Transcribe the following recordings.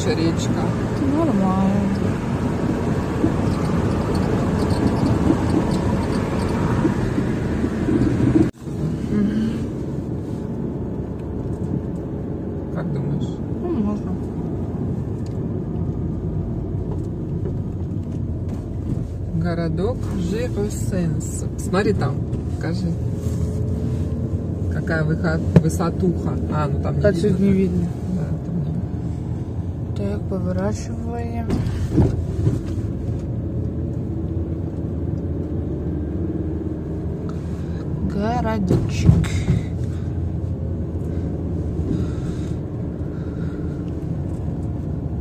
хорошая речка. Нормально. Как думаешь? Ну, можно. Городок Жеросенс. Смотри там, покажи. Какая высотуха. А, ну там не Отсюда видно. не видно. Да, там не... Так, поворачиваем. Городочек.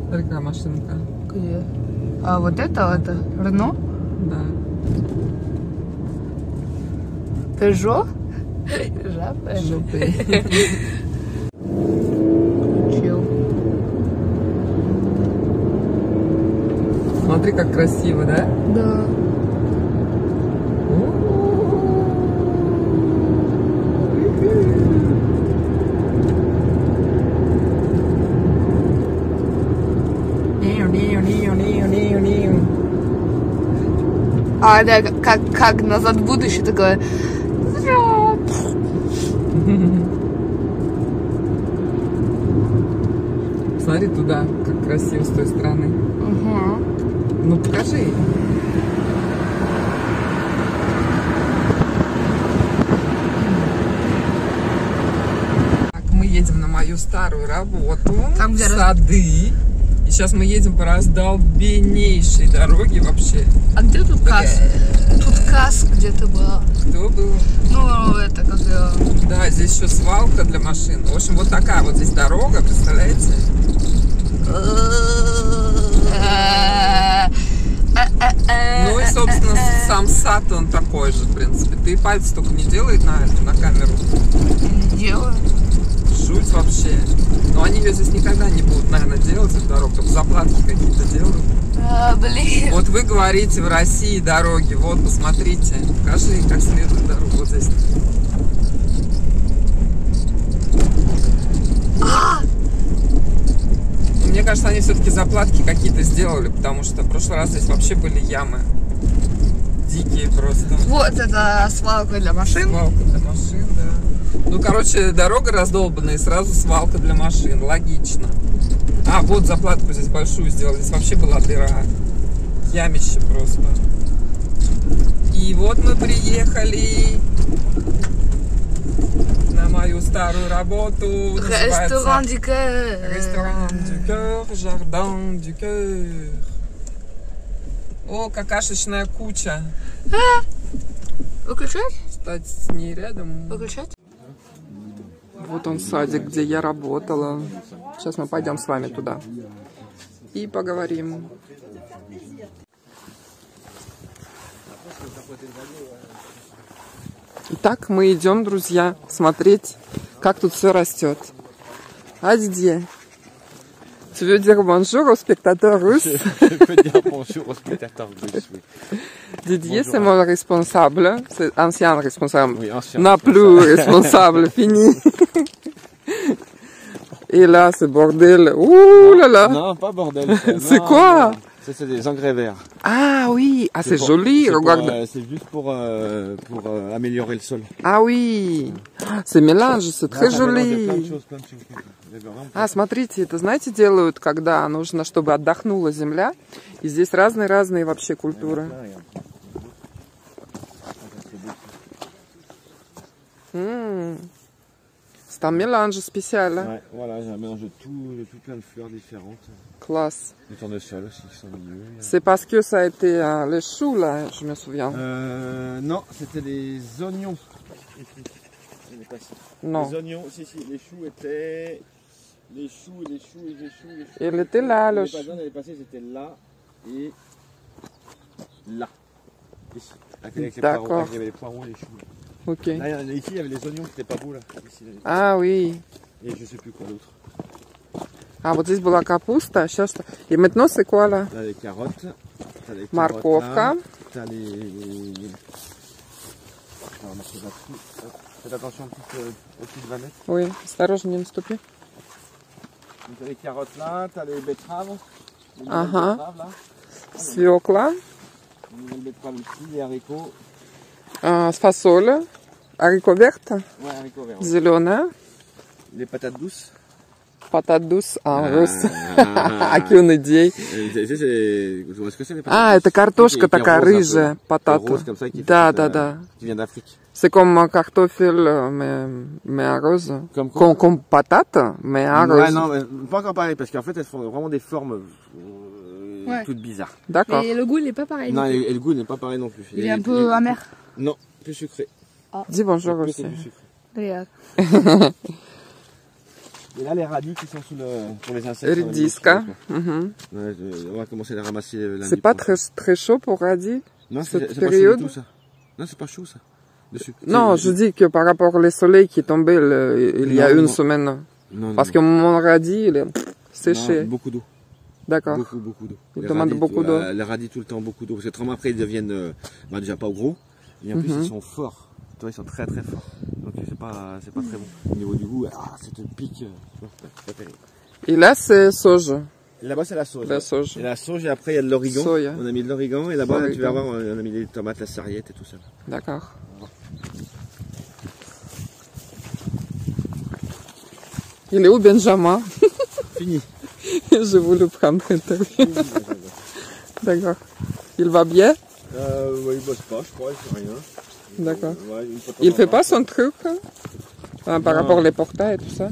Смотри, какая машинка. Где? А вот это Рено? Да. Peugeot? Жабе. Желтый. Чил. Смотри, как красиво, да? Да. А, да, как назад в будущее такое. Смотри туда, как красиво с той стороны. Угу. Ну покажи. Так, мы едем на мою старую работу. Там, где сады. И сейчас мы едем по раздолбеннейшей дороге вообще. А где тут касс? Тут касс где-то была. Кто был? Ну, это как... Да, здесь еще свалка для машин. В общем, вот такая вот здесь дорога, представляете? Ну и, собственно, сам сад, он такой же, в принципе. Ты пальцы только не делай на камеру. Не делаю. Жуть вообще. Но они ее здесь никогда не будут, наверное, делать, эту дорогу. Только заплатки какие-то делают. А, блин. Вот вы говорите, в России дороги. Вот, посмотрите. Покажи, как следует дорогу. Вот здесь. Мне кажется, они все-таки заплатки какие-то сделали, потому что в прошлый раз здесь вообще были ямы. Дикие просто. Вот это свалка для машин. Свалка для машин, да. Ну, короче, дорога раздолбанная и сразу свалка для машин. Логично. А, вот заплатку здесь большую сделали. Здесь вообще была дыра. Ямище просто. И вот мы приехали на мою старую работу. Ресторан du cœur. Ресторан du cœur, jardin du cœur. О, какашечная куча. Выключать? Стать с ней рядом. Выключать? Вот он садик, где я работала. Сейчас мы пойдем с вами туда и поговорим. Итак, мы идем, друзья, смотреть, как тут все растет. А Дидье? Tu veux dire bonjour aux spectateurs russes? Je peux dire bonjour aux spectateurs russes, oui. Didier, c'est mon responsable, c'est ancien responsable. Oui, ancien Non plus responsable, fini. Et là, c'est bordel. Ouh là là. Non, pas bordel. C'est quoi? Ça, c'est des engrais verts. Ah oui, ah c'est joli, regarde. C'est juste pour améliorer le sol. Ah oui, c'est mélange, c'est très Plein de joli. choses, plein de choses. А, смотрите, это, знаете, делают, когда нужно, чтобы отдохнула земля. И здесь разные вообще культуры. C'est un mélange spécial. Ouais, voilà, j'ai un mélange de tout plein de fleurs différentes. Classe. Des tournesols aussi qui sont au milieu. C'est parce que ça a été les choux, là, je me souviens. Non, c'était les oignons. Non. Les oignons, si, les choux étaient... Les choux. Il était là, le chou. Elle est passée, c'était là et là. Ici. Avec les poireaux, il y avait les poireaux et les choux. Ok. Là, ici, il y avait les oignons qui n'étaient pas beaux, là. Ici, Ah oui. Et je sais plus quoi d'autre. Ah, вот здесь была капуста, сейчас... Et maintenant, c'est quoi, là? T'as les carottes. T'as les Морковка. T'as les... Alors, faites attention aux petites vanettes. Ой, осторожно, не наступи. Donc t'as les carottes là, t'as les betteraves. Les Ага. betteraves là. Свекла, Les nouvelles betteraves ici, les haricots. с фасоль, haricot verte, Ouais, haricots verts. зеленая, Les patates douces. patate douce, russe. Акюн идей. Vous voyez ce que c'est les patates А, douces? это картошка Qui est такая rose un peu, рыжая, là. патата. Rose comme ça, qui est Да, faite, да, да. qui vient d'Afrique. C'est comme картофель, mais à rose. Comme quoi? Comme patate, mais à Ouais, rose. non, mais pas encore pareil, parce qu'en fait, elles font vraiment des formes Ouais. toutes bizarres. D'accord. Et le goût, il est pas pareil. Non, et le goût n'est pas pareil non plus. Il est un peu amer. Non, plus sucré. Dis bonjour Plus, aussi. c'est plus sucré. D'ailleurs. Et là, les radis qui sont sous le, pour les insectes. Редиска. Мгм. Ouais, on va commencer à les ramasser lundi C'est pas prochain. très chaud pour radis? Non, cette c'est pas chaud période? du tout, ça. Non, c'est pas chaud, ça. Dessus. Non, je dis que par rapport au soleil qui est tombé il y a Non, une non. semaine. Non, Parce que mon radis, il est séché. Non, beaucoup d'eau. D'accord. Beaucoup d'eau. Il Les demande radis, beaucoup d'eau. Les radis tout le temps, beaucoup d'eau. Parce que autrement, après, ils deviennent déjà pas gros. Et en plus, ils sont forts. Toi, ils sont très très forts. Donc, c'est pas très bon. Au niveau du goût, ça te pique. C'est pas terrible. Et là, c'est sauge. Et là-bas, c'est la sauge. La sauge. Et la sauge, et après, il y a de l'origan. Soya. On a mis de l'origan. Et là-bas, tu vas Origan. voir, on a mis des tomates, la sarriette et tout ça. D'accord. Il est où Benjamin? Fini. Je voulais prendre l'interview. D'accord. Il va bien? Ouais, il bosse pas, je crois, il fait rien. D'accord. Ouais, une fois de Il temps fait en pas temps. son truc par Non. rapport aux portails et tout ça?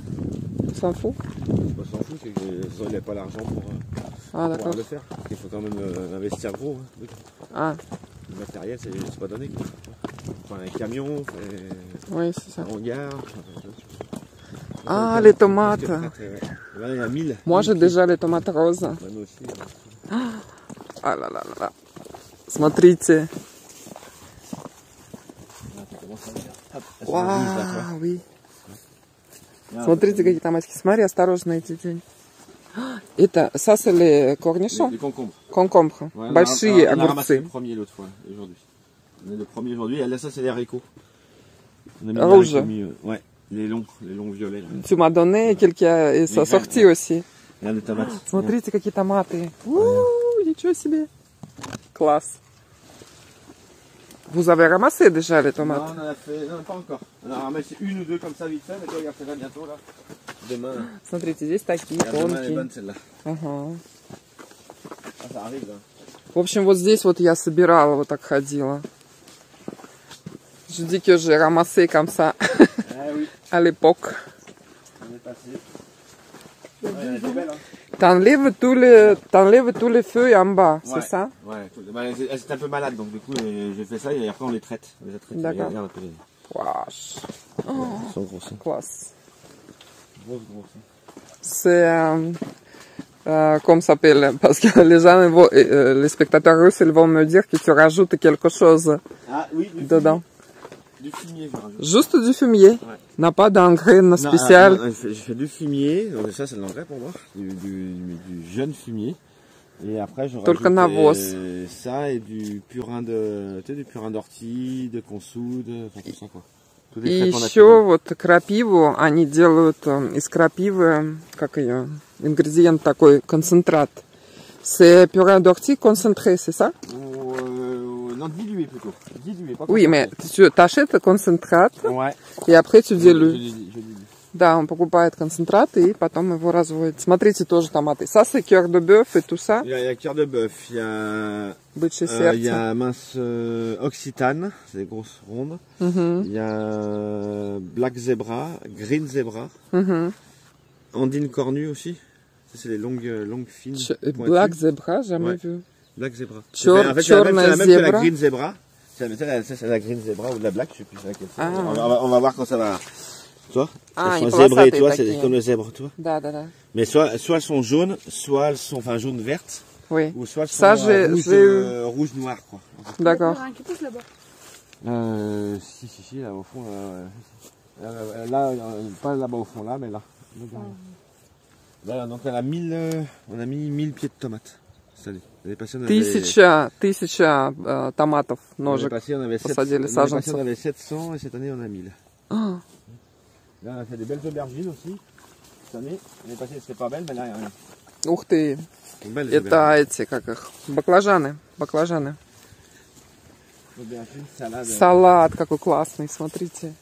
Il s'en fout? On s'en fout, c'est qu'il n'a pas l'argent pour Ah pouvoir d'accord. le faire. Il faut quand même investir gros. Hein. Ah Le matériel, c'est pas donné. Quoi. Enfin, un camion, oui, c'est ça. un hangar. Ah, les tomates. Là, il y a 1000. Moi j'ai déjà les tomates roses. Ouais, nous aussi. Ah là là là là. Смотрите. Là, tu commences à dire, hop, elles sont rouges, là, tu vois. Вау, oui. Là, Смотрите, какие томатики. Смотри, осторожно эти день. Это, ça c'est les cornichons? les concombres. Конкомбры. Ouais, Большие on a ramassé le огурцы. premier l'autre fois, aujourd'hui. On est le premier aujourd'hui. Et là, ça, c'est les haricots. On a mis Rouge. des haricots ouais, les longs violets. Là. Tu m'as donné quelques Les sorties graines, aussi. Regarde les tomates. Смотрите, какие томаты. Ouh, nичего себе. Класс. Vous avez ramassé déjà les Non, tomates? on en a fait, non, pas encore. On a ramassé une ou deux comme ça vite fait, mais toi, regarde, c'est là bientôt, là. Demain, là. Смотрите, здесь такие Regarde, demain, elle est тонкие. bonne, celle-là. Ага. Ah, ça arrive, là. В общем, вот здесь вот я собирала, вот так ходила. Je dis que j'ai ramassé comme ça Ah oui, à l'époque. on est passé. Ouais, elle était belle, hein. T'enlèves tous les feuilles en bas, Ouais. c'est ça? Ouais, bah, elle était un peu malade, donc du coup, j'ai fait ça et après on les traite. On les a traités. D'accord. Regarde un peu les. Wesh. Ils sont grosses. Hein. Classe. Grosses. C'est comme ça s'appelle, parce que les gens, les spectateurs russes, ils vont me dire que tu rajoutes quelque chose Ah oui, dedans. Du fumier, je rajoute. Juste du fumier, Ouais. n'a pas d'engrais Non, spécial. je fais du fumier, donc ça c'est de l'engrais pour moi, du jeune fumier. Et après je Только rajoute навоз. ça et du purin du purin d'ortie, de consoude, enfin tout ça quoi. Tous les И traitements еще naturels. вот крапиву, они делают из крапивы, как ее, ингредиент такой, концентрат. C'est purin d'ortie concentré, c'est ça? Non, dilué plutôt. Dilué, pas Oui, mais tu achètes концентрат, Ouais. et après tu Je dilues. dilue. Да, он покупает концентрат и потом его разводит. Смотрите, тоже томаты. Ça, c'est cœur de bœuf et tout ça. Il y a cœur de bœuf, il y a Бычье il y сердце. a mince occitane, c'est des grosses rondes. Мгм, Il y a black zebra, green zebra, мгм. andine cornue aussi. Ça c'est les longues fines. pointues. Black zebra, jamais Ouais. vu. Black zebra. Chor- En fait, c'est la même que la zebra. green zebra. C'est la green zebra ou la black, je sais plus c'est laquelle. Ah. On va voir quand ça va. Tu vois Ah, elles ils sont placent zébrées, ça, tu vois, t'es c'est taquin. comme le zèbre, tu vois. Да, да, да. Mais soit elles sont jaunes, soit elles sont jaune verte, Oui. ou soit elles sont Ça, j'ai rouge noir quoi. D'accord. Il y en a un qui pousse là-bas. Si, là au fond, là, pas là-bas au fond, là, mais là. Voilà, donc on a mis 1000 pieds de tomates. Salut. L'année passée, on avait, Тысяча томатов, l'année ножек. passée, on avait посадили 700, l'année passée, саженцев. on avait 700 et cette année on a 1000. А, Là on a fait des belles aubergines aussi. Cette année, l'année passée, c'était pas belle, mais là, il y a rien. Ух ты. Belle, Это эти, как их, баклажаны. Баклажаны. Aubergine, salade. Салат какой классный, смотрите.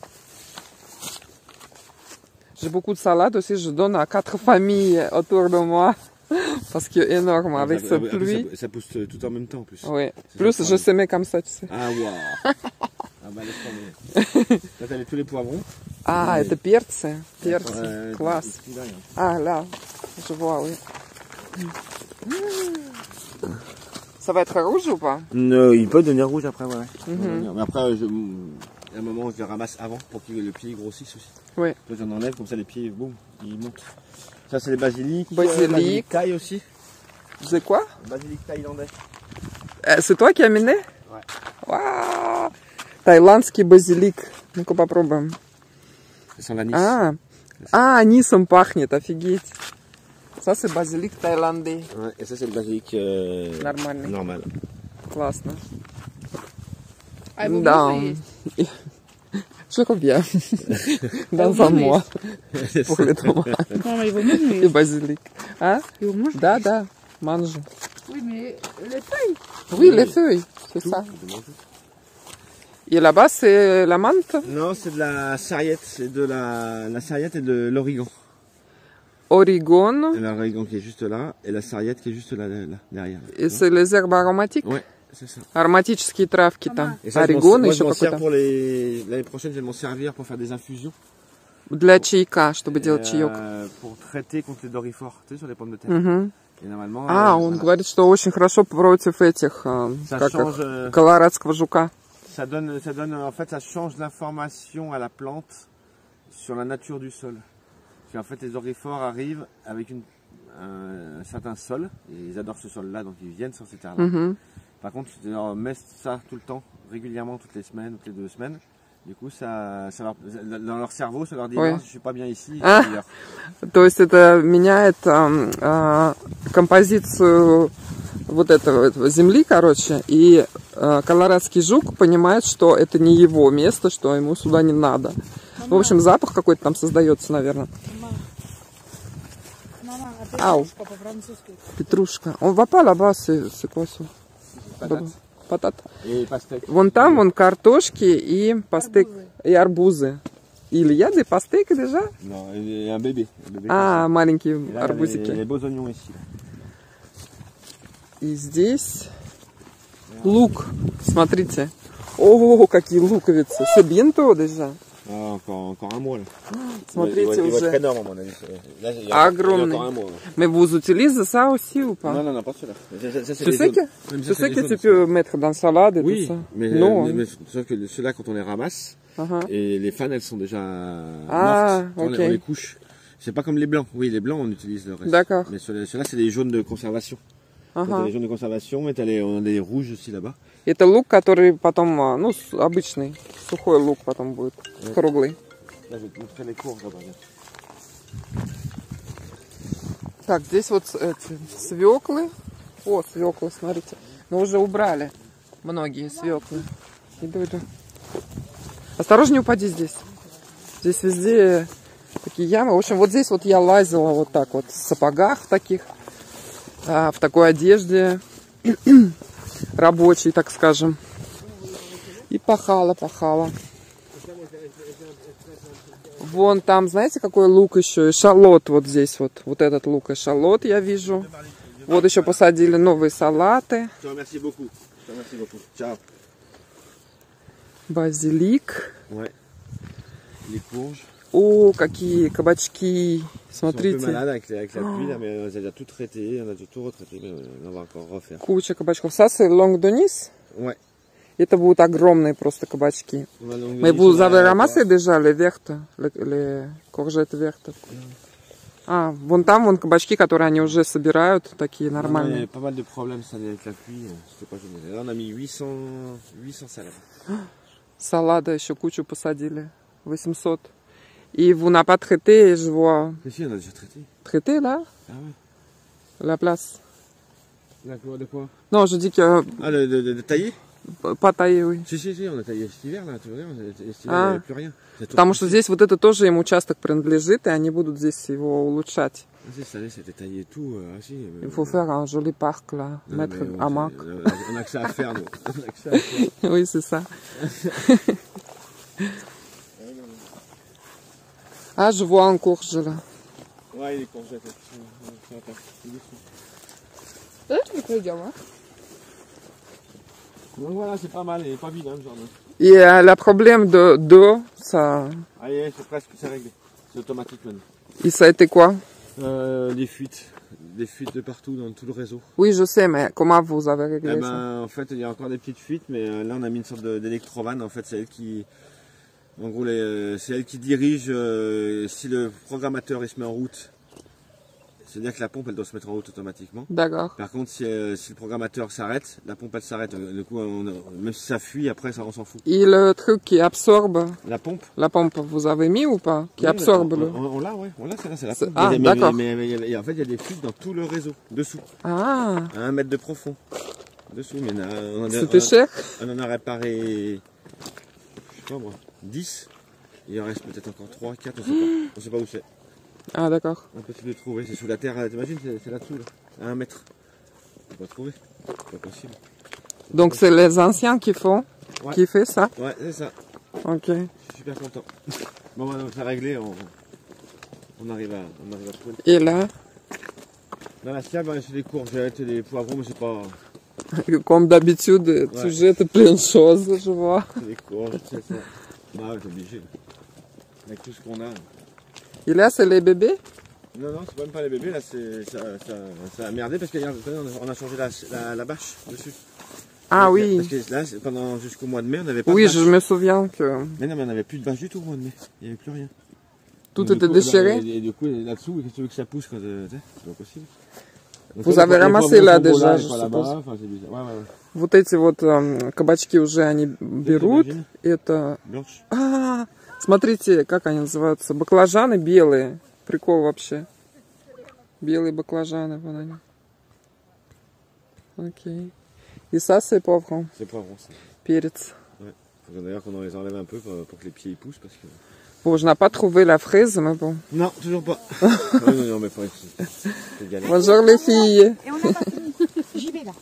J'ai beaucoup de salade aussi, je donne à 4 familles autour de moi. Parce que énorme avec ce pluie. Ça pousse tout en même temps en plus. Oui. Plus je semais comme ça, tu sais. Ah waouh. Ah bah laisse tomber. Là t'as tous les poivrons. Ah, Oui. это перцы. Перцы. Класс. Ici, là, regarde. Ah, là. Je vois, oui. Ça va être rouge ou pas? Non, il peut devenir rouge après, ouais. Mhm. Mais après, à un moment, je le ramasse avant pour que le pied grossisse aussi. Oui. Là, j'en enlève, comme ça les pieds, boum, ils montent. Ça, c'est les basiliques. Basilic. Thaï aussi. C'est quoi? Basilic thaïlandais. C'est toi qui as amené? Ouais. Вау! Таиландский базилик. Ну-ка попробуем. Ça sent l'anis. Анисом пахнет, офигеть. Ça c'est базилик тhaïlandais. Ouais, et ça, c'est le basilic Нормальный. normal. Классно. А его Да. можно есть? Je reviens. Dans un mois. Pour les tomates. Мама, его можно Et есть? базилик. А? Его можно? Да, да. Mange. Oui, mais les feuilles. Oui, les feuilles. C'est ça. Et là-bas, c'est la menthe. Non, c'est de la sarriette. C'est de la sarriette et de l'origan. Origon. L'origan qui est juste là et la sarriette qui est juste là derrière. Et c'est les herbes aromatiques. Ouais, c'est ça. Ароматические травки там. Et ça, Орегон moi, еще je m'en sers какой-то. pour l'année prochaine, je vais m'en servir pour faire des infusions. Для чайка, чтобы делать Et, чаек. pour traiter contre les dorifores, tu sais, sur les pommes de terre. Мгм. Et normalement, Он говорит, что очень хорошо против этих, ça как change, их, колорадского жука. ça donne, en fait, ça change l'information à la plante sur la nature du sol. Parce qu'en fait, les dorifores arrivent avec un certain sol, et ils adorent ce sol-là, donc ils viennent sur ces terres-là. Мгм. Par contre, tu leur mets ça tout le temps, régulièrement, toutes les semaines, toutes les 2 semaines. Du coup, dans leur cerveau, ça leur dit Ouais. non, je suis pas bien ici, je suis Ah. ailleurs. То есть это меняет композицию вот этого земли, короче, и колорадский жук понимает, что это не его место, что ему сюда не надо. В общем, запах какой-то там создается, наверное. Мама, Ау. по-французски. Петрушка. Он va pas là-bas, c'est quoi ça? Patate. Патат. Et pastèque. Вон там, вон картошки и пастек, и арбузы. Или я des pastèques déjà? Non, et un bébé. Маленькие Et là, арбузики. les beaux oignons ici. Là. И здесь лук. Смотрите. О, какие луковицы. C'est bientôt déjà. Ah, encore un mois là. Смотрите, il va уже. être énorme à mon avis. Là, il y a Огромный. encore un mois. Là. Mais vous utilisez ça aussi ou pas? Non, pas celui-là. Ça, c'est Tu les sais jaunes. que, Même tu ça, sais c'est que les tu jaunes, peux mettre dans salade et Oui, tout ça? mais, Non. sauf que ceux-là, quand on les ramasse, Ага. et les fans, elles sont déjà Ah, mortes. ok. On les couche. C'est pas comme les blancs. Oui, les blancs, on utilise le reste. D'accord. Mais ceux-là, c'est des jaunes de conservation. T'as Ага. les jaunes de conservation, et on a des rouges aussi là-bas. Это лук, который потом, ну, обычный, сухой лук потом будет, круглый. Là, je vais te montrer les courges là-bas. Так, здесь вот эти свеклы. О, свеклы, смотрите. Но уже убрали многие свеклы. Иду. Осторожнее, упади здесь. Здесь везде такие ямы. В общем, вот здесь вот я лазила вот так вот в сапогах таких, в такой одежде рабочей, так скажем. И пахала. Вон там, знаете, какой лук еще? Эшалот вот здесь вот. Вот этот лук эшалот я вижу. Вот еще посадили новые салаты. Merci beaucoup. Ciao. Базилик. Ouais. Les courges. О, какие кабачки. Ils sont un peu Смотрите. malades avec la pluie là, mais on a déjà tout traité, on a tout retraité, mais on va encore refaire. Куча кабачков. Ça, c'est longue Denis. Ouais. Это будут огромные просто кабачки. Mais vous avez ramassé déjà les vertes, les courgettes vertes? Вон там, вон кабачки, которые они уже собирают, такие Il y a нормальные. pas mal de problèmes ça, avec la pluie, c'était pas génial. Là on a mis 800 salades. Салада еще кучу посадили. 800. Et vous n'avez pas traité, je vois. Mais si, on a déjà traité. Traité là? Ah ouais. La place. De quoi? Non, je dis que. Ah, de tailler? Pas taillé, oui. Si, on a taillé cet hiver, là, tu vois, cet hiver, il А. n'y avait plus rien. C'est tout Потому что repoussé. здесь вот это тоже им участок принадлежит, и они будут здесь его улучшать. Ah, si, cette année, c'était taillé et tout. Si, Il faut faire un joli parc là, non, mettre mais un hamac. on a que ça à faire, nous. On a que ça à faire. Oui, c'est ça. Ah, je vois un courge là. Ouais, les courgettes. Давайте мы пойдем, а? Donc voilà, c'est pas mal, il est pas vide, hein, le jardin. Et le problème d'eau, ça... Allez, c'est presque, c'est réglé. C'est automatique maintenant. Et ça a été quoi? Des fuites de partout dans tout le réseau. Oui, je sais, mais comment vous avez réglé Eh ça? ben, en fait, il y a encore des petites fuites, mais là, on a mis une sorte d'électrovanne. En fait, c'est elle qui, en gros, c'est elle qui dirige si le programmateur il se met en route. C'est-à-dire que la pompe, elle doit se mettre en route automatiquement. D'accord. Par contre, si le programmateur s'arrête, la pompe, elle s'arrête. Du coup, même si ça fuit, après, ça, on s'en fout. Et le truc qui absorbe La pompe. la pompe, vous avez mis ou pas? Qui Oui, absorbe le... on l'a, ouais. On l'a, c'est la C'est- pompe. ah, d'accord. Mais en fait, il y a des fuites dans tout le réseau, dessous. Ah, À 1 mètre de profond. Dessous, mais c'était cher? on en a réparé, je sais pas moi, 10. Il en reste peut-être encore 3, 4, on sait pas. On sait pas où c'est. Ah, d'accord. Impossible de trouver, c'est sous la terre, t'imagines, c'est là-dessous, là, à 1 mètre. On peut pas trouver, c'est pas possible. Donc c'est les anciens qui font, Ouais. qui fait ça? Ouais, c'est ça, Ok. je suis super content. Bon, maintenant, c'est réglé, on arrive à trouver. Et là, Dans la sciable, c'est des courgettes, des poivrons, mais c'est pas... comme d'habitude, tu Ouais. jettes plein de choses, je vois. C'est des courgettes, c'est ça. Bah ouais, t'es obligé. Avec tout ce qu'on a. Et là, c'est les bébés? Non, non, c'est même pas les bébés, là, ça a merdé parce qu'on a changé la bâche dessus. Ah oui. Parce que là, jusqu'au mois de mai, on n'avait pas Oui, de bâche. je me souviens que Mais non, mais on n'avait plus de bâche du tout au mois de mai. Il n'y avait plus rien. tout Donc, était du coup, déchiré. Et du coup, là-dessous, qu'est-ce que tu veux que ça pousse quand c'est pas possible. Donc, Vous ça, avez les ramassé poivrons là sont beaux déjà, ils je sont là-bas, suppose. enfin, c'est bizarre. Ouais. Вот эти вот кабачки уже они берут. T'imagines Это... Blanche. А, смотрите, как они называются. Баклажаны белые. Прикол вообще. Белые баклажаны, вон они. Окей. И ça, c'est poivron. C'est poivron, ça. Перец. Faut d'ailleurs qu'on en les enlève un peu pour que les pieds y poussent parce que... Bon, je n'ai pas trouvé la fraise, mais bon. Non, toujours pas. non, mais pas ici. C'est galère. Bonjour les filles. Et on n'a pas fini. J'y vais là.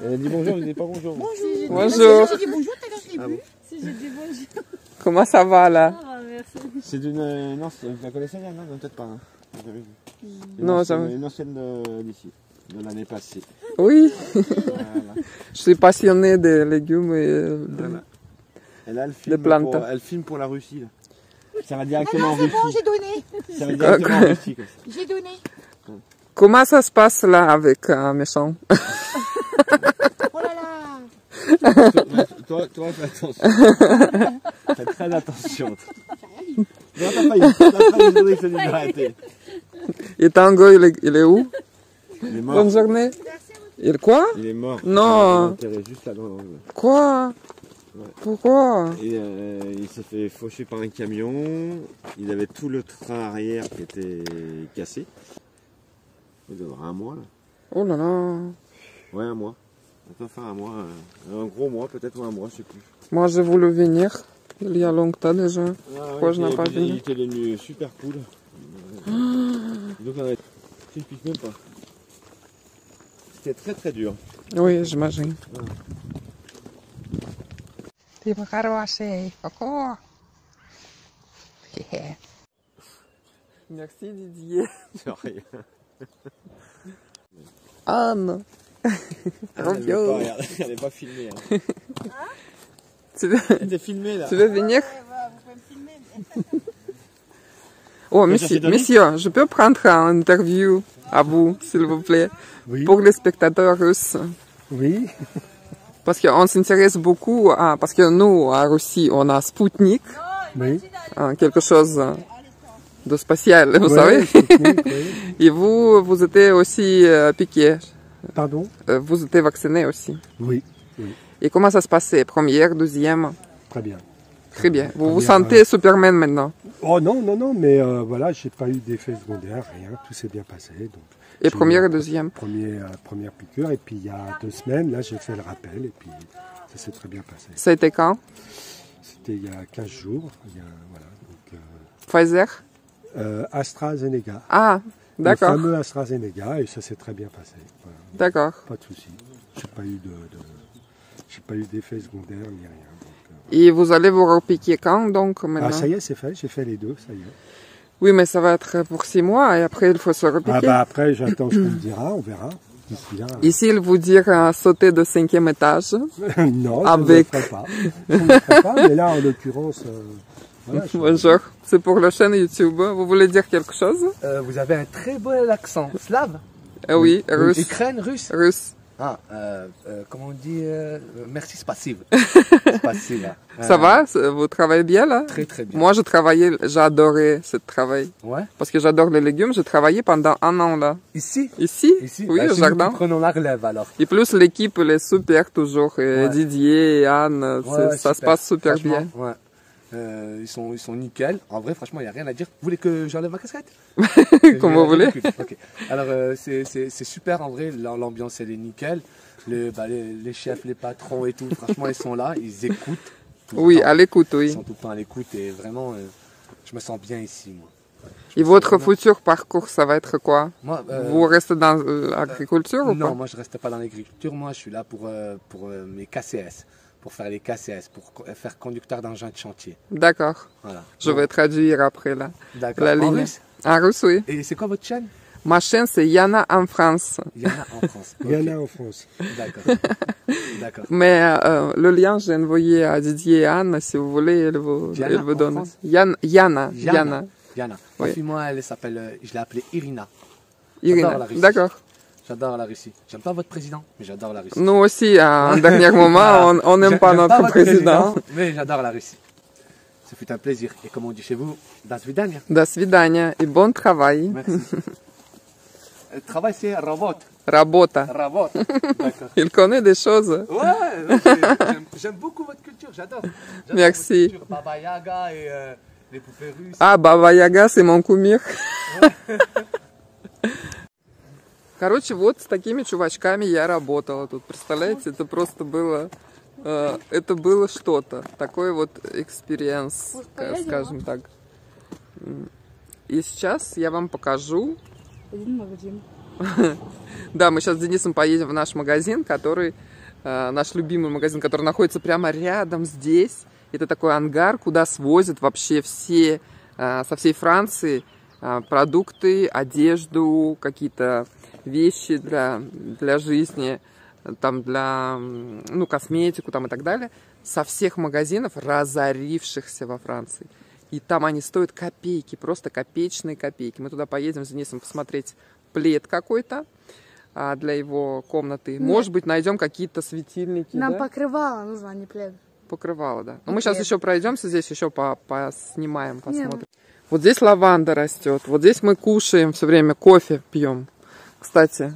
Elle a dit bonjour, vous dites pas bonjour. Bonjour. Bonjour. J'ai dit bonjour, tout à l'heure je l'ai Ah vu. bon. Si j'ai dit bonjour. Comment ça va là? Ah, merci. C'est d'une... non, vous la connaissez bien, non, peut-être pas. Hein. Vous avez vu. Non, ancienne, jamais. Une ancienne d'ici, de l'année passée. Oui. Voilà. Je suis passionnée des légumes et Voilà. Et là, De plantes. elle filme pour la Russie. Là. Ça va directement en C'est bon, Russie. j'ai donné. Ça va directement en Russie. Comme ça. J'ai donné. Comment ça se passe là avec un méchant? Oh là là. Toi, fais attention. Fais très attention. Non, t'as failli je voudrais que ça dise d'arrêter. Et Tango, il est où? Il est mort. Bonne journée. Il quoi? Il est mort. Non. Il est enterré juste là-dedans. Quoi? Ouais. Pourquoi? Et, il s'est fait faucher par un camion. Il avait tout le train arrière qui était cassé. Il doit avoir un mois là. Oh là là. Ouais, un mois. Ça doit faire un mois. Un gros mois peut-être ou un mois, je sais plus. Moi, j'ai voulu venir il y a longtemps déjà. Pourquoi je n'ai pas il venu? était devenu super cool. Donc on avait... Tu ne piques même pas. C'était très très dur. Oui, j'imagine. Ты мой хороший, Коко. Merci Didier. De rien. Anne. Reviens. Elle n'est pas filmée. Hein. Tu veux, Elle était filmée là. tu veux venir? Vous pouvez me filmer. Oh, Mais ça, c'est donné. monsieur, je peux prendre une interview à vous, s'il vous plaît, Oui, pour les spectateurs russes. oui, Parce qu'on s'intéresse beaucoup à... Parce que nous, à Russie, on a Sputnik, oui. quelque chose de spatial, vous Ouais, savez. Sputnik, oui. Et vous êtes aussi piqué. Pardon? Vous êtes vacciné aussi. Oui, Et comment ça se passait? Première, deuxième? très bien. Très bien. Vous vous Première, sentez Superman maintenant? Oh non, non, non, mais voilà, j'ai pas eu d'effet secondaire, rien, tout s'est bien passé. Donc, Et j'ai première eu et deuxième? première piqûre, et puis il y a 2 semaines, là, j'ai fait le rappel, et puis Ça s'est très bien passé. Ça a été quand? C'était il y a 15 jours. Voilà, donc, Pfizer? AstraZeneca. Ah, Le d'accord. fameux AstraZeneca, et ça s'est très bien passé. Voilà, D'accord. pas de souci. J'ai pas eu d'effet secondaire ni rien. Donc, Et vous allez vous repiquer quand donc maintenant? Ah, ça y est, c'est fait. J'ai fait les deux, ça y est. Oui, mais ça va être pour 6 mois et après il faut se repiquer. Ah bah après, j'attends ce qu'on me dira, on verra. D'ici là, Ici, il vous dit sauter de 5e étage. non, je Avec- ne le ferai pas. Je ne le ferai pas, mais là, en l'occurrence, voilà, je- Bonjour, c'est pour la chaîne YouTube. Vous voulez dire quelque chose? Vous avez un très beau accent slave. Oui, russe. Ukraine, russe. Russe. Ah, comment on dit merci, spasibo. Spasibo. Ça va? Vous travaillez bien là? Très très bien. Moi, j'ai adoré ce travail. Ouais. Parce que j'adore les légumes. J'ai travaillé pendant 1 an là. Ici. Ici? Ici. Oui, Bah, au c'est nous jardin. qui prenons la relève alors. Et plus l'équipe, elle est super toujours. Et Ouais. Didier et Anne, Ouais, ça se super. passe super Franchement, bien. Ouais. Ils sont nickel. En vrai, franchement, il n'y a rien à dire. Vous voulez que j'enlève ma casquette? Comme vous voulez. Ok. Alors, c'est super en vrai. L'ambiance, elle est nickel. Les chefs, les patrons et tout, franchement, ils sont là. Ils écoutent. tout le Oui, temps. à l'écoute, Ils oui. sont tout le temps à l'écoute et vraiment, je me sens bien ici, moi. Et votre futur parcours, ça va être quoi? Moi, Vous restez dans l'agriculture ou non, pas? moi je reste pas dans l'agriculture. Moi, je suis là pour mes KCS, pour faire les KCS, pour faire conducteur d'engin de chantier. D'accord. Voilà. Je vais traduire après là. D'accord. La En ligne. russe. En russe, oui. Et c'est quoi votre chaîne? Ma chaîne, c'est Yana en France. Il y en a en France. Il y en Ok. a en France. D'accord. D'accord. Mais le lien, j'ai envoyé à Didier et Anne, si vous voulez, elle Yana vous en donne. France Yana. Yana. Yana. Yana. Oui. Ma fille, moi, elle s'appelle, je l'ai appelée Irina. Irina. J'adore la Russie. D'accord. J'adore la Russie. J'aime pas votre président, mais j'adore la Russie. Nous aussi, à un dernier moment, on n'aime pas notre votre président. mais j'adore la Russie. Ce fut un plaisir. Et comme on dit chez vous, до свидания. До свидания et bon travail. Merci. Le travail, c'est работа. Работа. Работа. D'accord. Il connaît des choses. Ouais, j'aime beaucoup votre culture, j'adore. Merci. Votre culture, Baba Yaga et les poupées russes. А, Баба Яга, c'est mon кумир. Короче, вот с такими чувачками я работала тут. Представляете, это просто было... Это было что-то. Такой вот экспириенс, скажем так. И сейчас я вам покажу... Да, мы сейчас с Денисом поедем в наш магазин, который... Наш любимый магазин, который находится прямо рядом здесь. Это такой ангар, куда свозят вообще все, со всей Франции продукты, одежду, какие-то вещи для жизни, там для, ну, косметику там и так далее, со всех магазинов, разорившихся во Франции. И там они стоят копейки, просто копеечные копейки. Мы туда поедем с Денисом посмотреть плед какой-то для его комнаты. Нет. Может быть, найдем какие-то светильники. Нам да? покрывало нужно, а не плед. Покрывало, да. Но И мы сейчас плед. еще пройдемся здесь, еще поснимаем, посмотрим. Вот здесь лаванда растет. Вот здесь мы кушаем все время, кофе пьем. Кстати,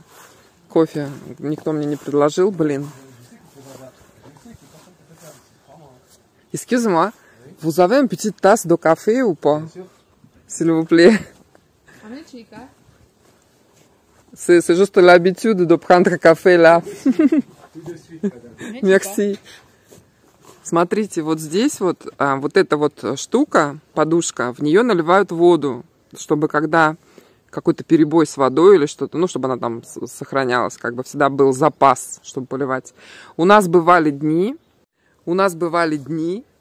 кофе никто мне не предложил, блин. Excusez-moi, vous avez une petite tasse de café ou pas? S'il vous plaît. C'est juste l'habitude de prendre café là. Merci. Смотрите, вот здесь вот, вот эта вот штука, подушка, в нее наливают воду, чтобы когда какой-то перебой с водой или что-то, ну, чтобы она там сохранялась, как бы всегда был запас, чтобы поливать. У нас бывали дни,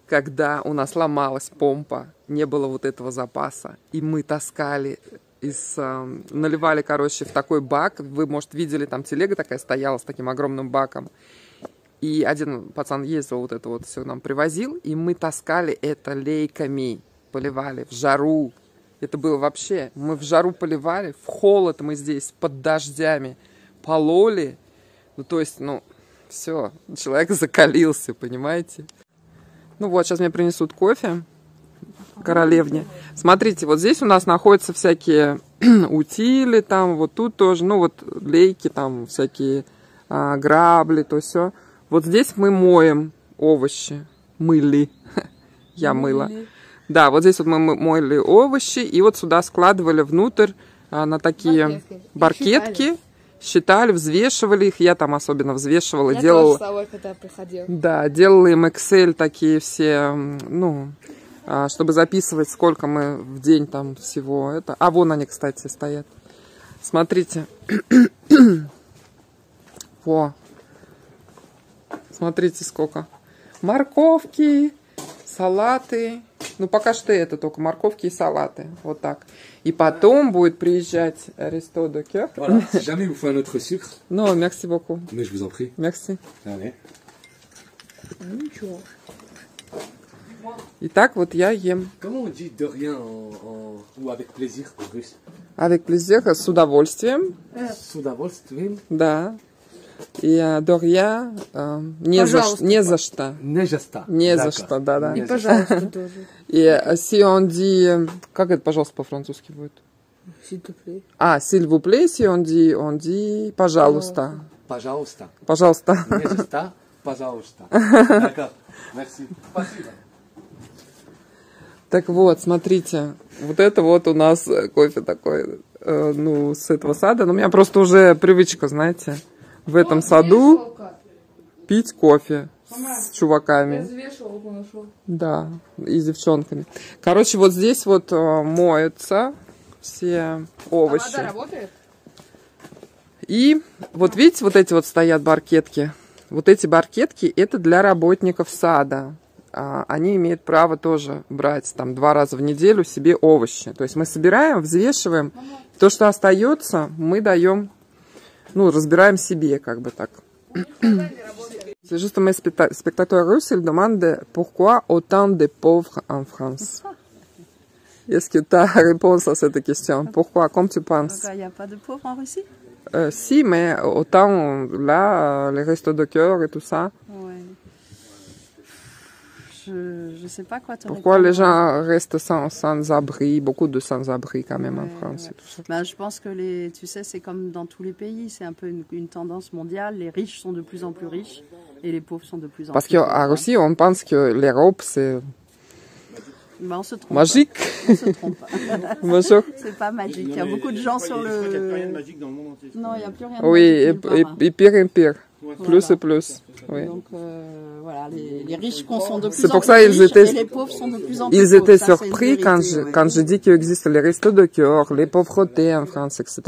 когда у нас ломалась помпа, не было вот этого запаса, и мы таскали, наливали, короче, в такой бак, вы, может, видели, там телега такая стояла с таким огромным баком, и один пацан ездил, вот это вот все нам привозил, и мы таскали это лейками, поливали в жару. Это было вообще, мы в жару поливали, в холод мы здесь под дождями пололи. Ну, то есть, ну, все, человек закалился, понимаете? Ну вот, сейчас мне принесут кофе, королевне. Смотрите, вот здесь у нас находятся всякие утили, там, вот тут тоже, ну, вот лейки, там, всякие грабли, то все. Вот здесь мы моем овощи, мыли, я мыла. Да, вот здесь вот мы моили овощи, и вот сюда складывали внутрь на такие баркетки, считали, взвешивали их. Я там особенно взвешивала, Я делала. тоже с собой, когда приходила. Да, делала им Excel такие все, ну, чтобы записывать, сколько мы в день там всего это. А вон они, кстати, стоят. Смотрите. Во. Смотрите, сколько. Морковки, салаты. Ну, пока что это только морковки и салаты. Вот так. И потом будет приезжать Resto de Cœur. Voilà, si jamais il vous faut un autre sucre, Non, merci beaucoup. mais je vous en prie. Merci. Allez. Итак, вот я ем. Comment on dit de rien ou avec plaisir en russe? Avec plaisir, с удовольствием. С удовольствием. Да. И de rien, не за что. Не за что. Не за D'accord. что, да-да. И пожалуйста тоже. И si on dit... Как это, пожалуйста, по-французски будет? S'il te plaît. А, s'il vous plaît, si on dit пожалуйста. Пожалуйста. Пожалуйста. Не за что. Пожалуйста. D'accord. Merci. Спасибо. Так вот, смотрите. Вот это вот у нас кофе такой, ну, с этого сада. Но у меня просто уже привычка, знаете, в этом саду пить кофе с чуваками. Да, и с девчонками. Короче, вот здесь вот моются все овощи. Вода работает? И вот видите, вот эти вот стоят баркетки. Вот эти баркетки это для работников сада. Они имеют право тоже брать там 2 раза в неделю себе овощи. То есть мы собираем, взвешиваем. То, что остается, мы даем, ну, разбираем себе, как бы так. C'est juste mes spectateurs russes, ils demandent pourquoi autant de pauvres en France. Est-ce que tu as réponse à cette question? Pourquoi? Comme tu penses? Il n'y a pas de pauvres en Russie? Si, mais autant là, les restos de cœur et tout ça. Ouais. Je sais pas quoi te Pourquoi répondre. les gens restent sans abri, beaucoup de sans-abri quand même en France et tout ça. Ben, je pense que tu sais, c'est comme dans tous les pays, c'est un peu une tendance mondiale. Les riches sont de plus en plus riches et les pauvres sont de plus en Parce plus pauvres. qu'en Russie, on pense que l'Europe, c'est Ben, on se trompe. magique. On se trompe. Bonjour. C'est pas magique. Il y a beaucoup de gens sur le... Il n'y a rien de magique dans le monde entier. Non, il n'y a plus rien de Oui, magique nulle part, hein. et pire et pire. Plus Voilà. et plus. Oui. Donc voilà, les riches sont de plus C'est en pour plus ça riches ils étaient, et les pauvres sont de plus en plus ils pauvres. étaient Ça, c'est une surpris quand vérité, ouais. quand je dis qu'il existe les restos de cœur, les pauvretés en France, etc.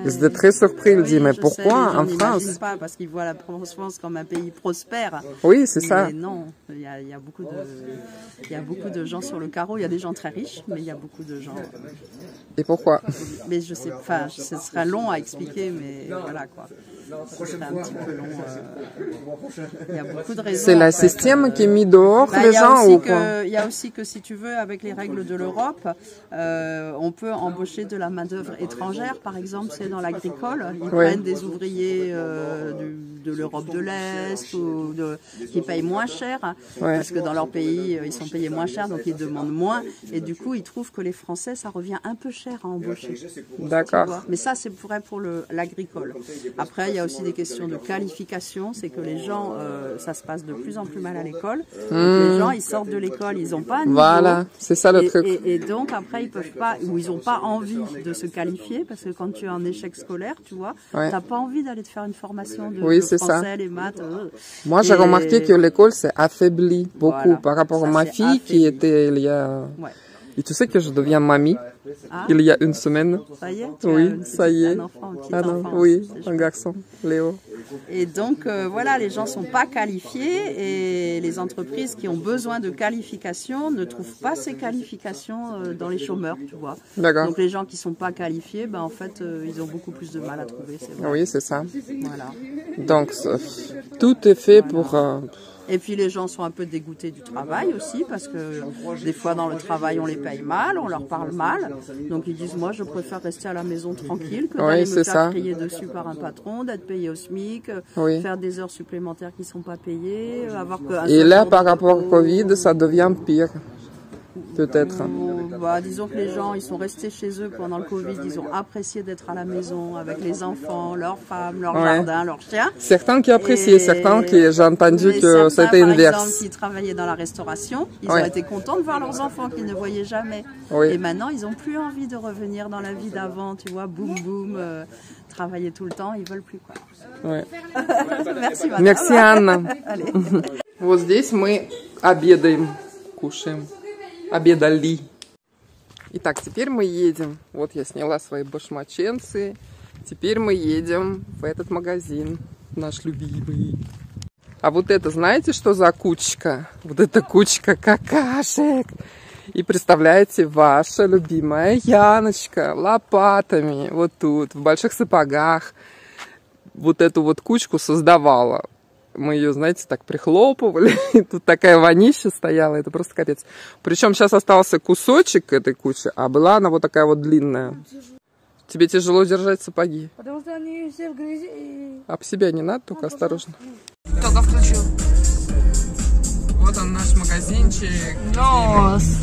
Ils étaient très surpris. Ils Oui, disent, mais je pourquoi sais, les gens en n'imaginent France? pas parce qu'ils voient la France comme un pays prospère. Oui, c'est ça. Mais non, il y a beaucoup de gens sur le carreau. Il y a des gens très riches, mais il y a beaucoup de gens. Et pourquoi? Mais je sais, enfin, ce serait long à expliquer, mais voilà quoi. Ce serait un petit peu long. Il y a beaucoup de raisons. C'est en le fait. système qui est mis dehors Bah, les gens ou quoi? Il y a aussi que si tu veux, avec les règles de l'Europe, on peut embaucher de la main-d'œuvre étrangère. Par exemple, c'est dans l'agricole. Ils prennent des ouvriers de l'Europe de l'Est ou qui payent moins cher. Parce que dans leur pays, ils sont payés moins cher, donc ils demandent moins. Et du coup, ils trouvent que les Français, ça revient un peu cher à embaucher. D'accord. Mais ça, c'est vrai pour l'agricole. Après, il y a aussi des questions de qualification. C'est que les gens, ça se passe de plus en plus mal à l'école. Donc, les gens, ils sortent de l'école, ils n'ont pas un niveau. Voilà, c'est ça le truc. Et donc, après, ils peuvent pas, ou ils n'ont pas envie de se qualifier, parce que quand tu es en échec scolaire, tu vois, t'as pas envie d'aller te faire une formation de français, ça. les maths. Moi, j'ai remarqué que l'école s'est affaiblie beaucoup Voilà. par rapport Ça à ma s'est fille qui était il y a... Ouais. Et tu sais que je deviens mamie il y a une semaine. Ça y est, Oui, ça y est. Un enfant, un petit Ah non, enfant. oui, C'est un chouette. garçon, Léo. Et donc, voilà, les gens ne sont pas qualifiés et les entreprises qui ont besoin de qualifications ne trouvent pas ces qualifications dans les chômeurs, tu vois. D'accord. Donc, les gens qui ne sont pas qualifiés, ben, en fait, ils ont beaucoup plus de mal à trouver, c'est vrai. Oui, c'est ça. Voilà. Donc, tout est fait pour... Et puis les gens sont un peu dégoûtés du travail aussi parce que des fois dans le travail on les paye mal, on leur parle mal. Donc ils disent moi je préfère rester à la maison tranquille que d'aller me faire crier dessus par un patron, d'être payé au SMIC, faire des heures supplémentaires qui ne sont pas payées, avoir que... Et là par rapport au Covid ça devient pire. Peut-être. Bah, disons que les gens, ils sont restés chez eux pendant le Covid, ils ont apprécié d'être à la maison avec les enfants, leurs femmes, leur jardin, leurs chiens. Certains qui appréciaient, certains qui, j'ai entendu que c'était par inverse. exemple, qui travaillaient dans la restauration, ils ont été contents de voir leurs enfants qu'ils ne voyaient jamais. Et maintenant, ils n'ont plus envie de revenir dans la vie d'avant, tu vois, boum boum. travailler tout le temps, ils veulent plus quoi. Ouais. Merci madame. Merci, Анна. Allez. Вот здесь мы обедаем, кушаем. Обедали. Итак, теперь мы едем. Вот я сняла свои башмаченцы. Теперь мы едем в этот магазин, наш любимый. А вот это, знаете, что за кучка? Вот это кучка какашек. И представляете, ваша любимая Яночка лопатами вот тут, в больших сапогах, вот эту вот кучку создавала. Мы ее, знаете, так прихлопывали. И тут такая вонища стояла, это просто капец. Причем сейчас остался кусочек этой кучи, а была она вот такая вот длинная. Тебе тяжело держать сапоги? Потому что они все в грязи и... Об себя не надо, только осторожно. Только включил. Вот он, наш магазинчик. Нос.